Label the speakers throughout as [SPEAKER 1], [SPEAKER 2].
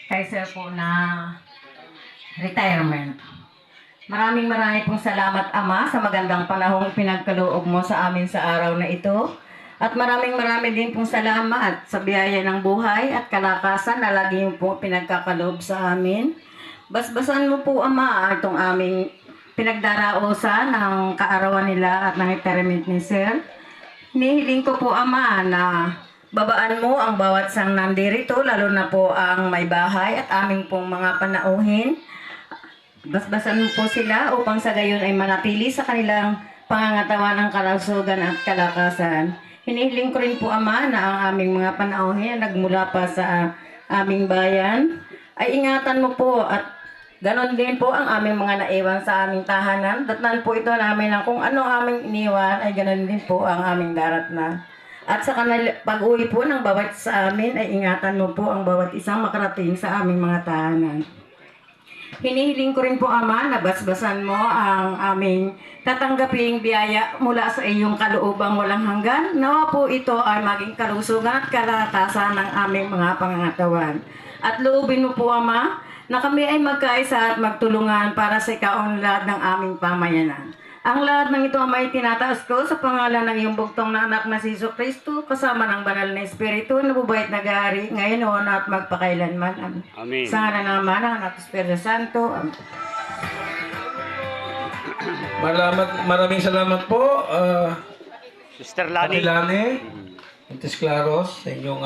[SPEAKER 1] kay sir po na retirement. Maraming pong salamat, Ama, sa magandang panahong pinagkaloob mo sa amin sa araw na ito. At maraming din pong salamat sa biyaya ng buhay at kalakasan na lagi mo po pinagkakaloob sa amin. Basbasan mo po, Ama, itong aming pinagdarausan ng kaarawan nila at ng retirement ni Sir. Hinihiling ko po, Ama, na babaan mo ang bawat sang nandirito, lalo na po ang may bahay at aming pong mga panauhin. Basbasan mo po sila upang sa gayon ay manatili sa kanilang pangangatawan ng kalusugan at kalakasan. Hinihiling ko rin po, Ama, na ang aming mga panauhin na nagmula pa sa aming bayan ay ingatan mo po at ganon din po ang aming mga naiwan sa aming tahanan. Datnan po ito namin na kung ano aming iniwan ay ganon din po ang aming daratnan. At sa pag-uwi po ng bawat sa amin ay ingatan mo po ang bawat isang makarating sa aming mga tahanan. Hinihiling ko rin po, Ama, na basbasan mo ang aming tatanggaping biyaya mula sa iyong kaloobang walang hanggan. Nawa po ito ay maging kalusugan at kalakasan ng aming mga pangangatawan. At loobin mo po, Ama, na kami ay magkaisa at magtulungan para sa ikaunlad ng aming pamayanan. Ang lahat ng ito, Ama, ay tinataas ko sa pangalan ng iyong bugtong na anak na si Jesucristo, kasama ng banal na Espiritu, na bubait na gari, ngayon o at magpakailanman. Amen.
[SPEAKER 2] Amen.
[SPEAKER 1] Sa ngalan ng Ama, ng Anak, Espiritu Santo. Amen.
[SPEAKER 3] Maraming salamat po,
[SPEAKER 2] Sister
[SPEAKER 3] Ate
[SPEAKER 2] Lani.
[SPEAKER 3] Lani, Antes Claros, sa inyong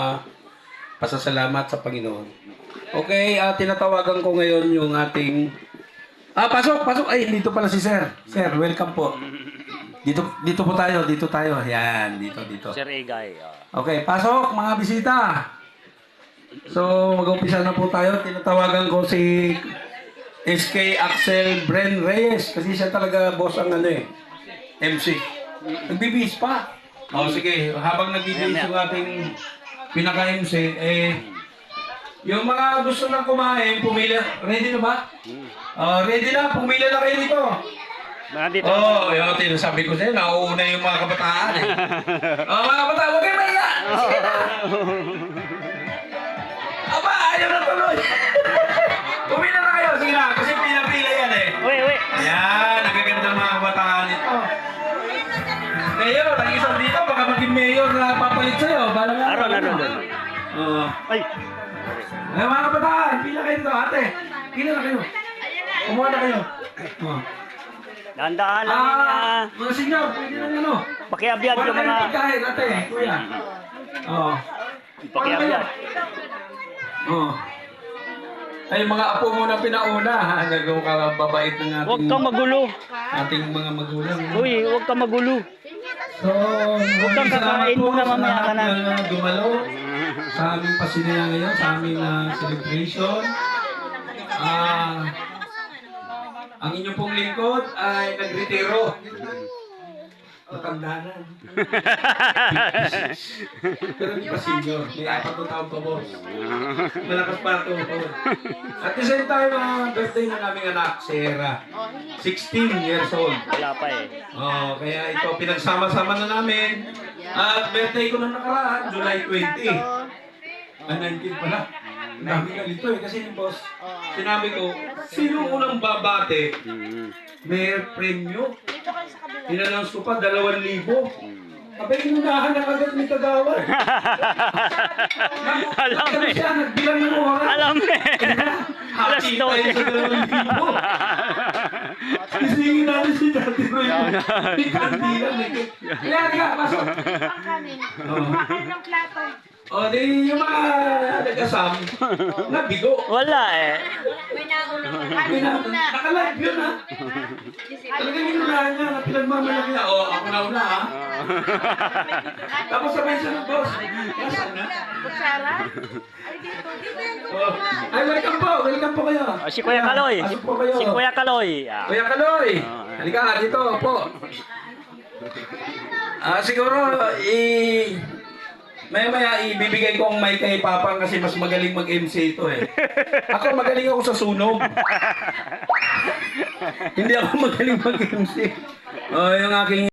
[SPEAKER 3] pasasalamat sa Panginoon. Okay, tinatawagan ko ngayon yung ating... pasok! Ay, dito pala si Sir. Sir, welcome po. Dito po tayo, dito tayo. Yan, dito.
[SPEAKER 2] Sir Egay.
[SPEAKER 3] Okay, pasok mga bisita. So, mag-umpisa na po tayo. Tinatawagan ko si SK Axel Bren Reyes kasi siya talaga boss ang MC. Nagbibihis pa. Sige, habang nagbibihis yung ating pinaka-MC, yung mga gusto nang kumain, pumila. Ready na ba? Ready na, pumila na kayo dito.
[SPEAKER 2] Nandito.
[SPEAKER 3] Yung tinasabi ko sa'yo, nauuna yung mga kabataan mga kabataan, huwag kayo maiya! Sige na! Aba, ayaw na tuloy! Pumila na kayo, sige na, kasi pila-pila yan
[SPEAKER 2] Uy.
[SPEAKER 3] Ayan, nagaganda mga kabataan ito. Mayor, nag-isang dito, baka maging mayor na papalit sa'yo. Balang nga.
[SPEAKER 2] Aron. Ay.
[SPEAKER 3] Mga kabataan, pila kayo dito, ate. Pila na kayo. Kumuha na kayo.
[SPEAKER 2] Dahan-dahan lang niya.
[SPEAKER 3] Mga senyor, pwede lang
[SPEAKER 2] Pakiabyad yung mga...
[SPEAKER 3] Wala kahit, ate, kuya.
[SPEAKER 2] Pakiabyad.
[SPEAKER 3] Ay, mga apo mo na pinauna, ha? Nagawa ka babait ng ating...
[SPEAKER 2] Huwag kang magulo.
[SPEAKER 3] Ating mga magulang.
[SPEAKER 2] Uy, huwag kang magulo.
[SPEAKER 3] So,
[SPEAKER 2] Huwag kang kakain muna, mamaya ka na.
[SPEAKER 3] Dumalo sa aming pasinaya ngayon, sa aming celebration. Ang inyong pong lingkod ay nagretiro. Matandanan. Pero hindi pa senior. May 4 taon pa, boss. Malakas pa ito. At the same time, birthday na naming anak, si Hera. 16 years old.
[SPEAKER 2] Wala pa
[SPEAKER 3] Kaya ito, pinagsama-sama na namin. At birthday ko na nakaraan, July 20. 19 pala. Ang dami na dito kasi yung boss, sinabi ko, sino unang babate? May premyo. Inannounce ko pa, 2,000. Abay, inunahan na agad ni Kagawad.
[SPEAKER 2] Alam
[SPEAKER 3] siya, nagbilang ng oras.
[SPEAKER 2] Alam
[SPEAKER 3] Happy tayo sa 2,000. Isingin natin si Dati Roy. Hindi ka ang bilang. Kaya, pasok.
[SPEAKER 4] Anong plato?
[SPEAKER 3] Di yung mga nag-asam, nabigo.
[SPEAKER 2] Wala
[SPEAKER 4] May nauna.
[SPEAKER 3] Naka-live yun, ha? Talagang inunahan niya, na pinagmamalaki niya. Ako na una, ha? Tapos sabay siya ng boss. Nasaan na?
[SPEAKER 4] Kutsara? Ay, dito yung
[SPEAKER 3] Ay, welcome po kayo.
[SPEAKER 2] Si Kuya Kaloy.
[SPEAKER 3] Pasok po kayo.
[SPEAKER 2] Si Kuya Kaloy.
[SPEAKER 3] Kuya Kaloy, halika dito po. Siguro, maya ibibigay ko ang mic kay Papa kasi mas magaling mag-MC ito Ako magaling ako sa sunog. Hindi ako magaling mag-MC. Yung aking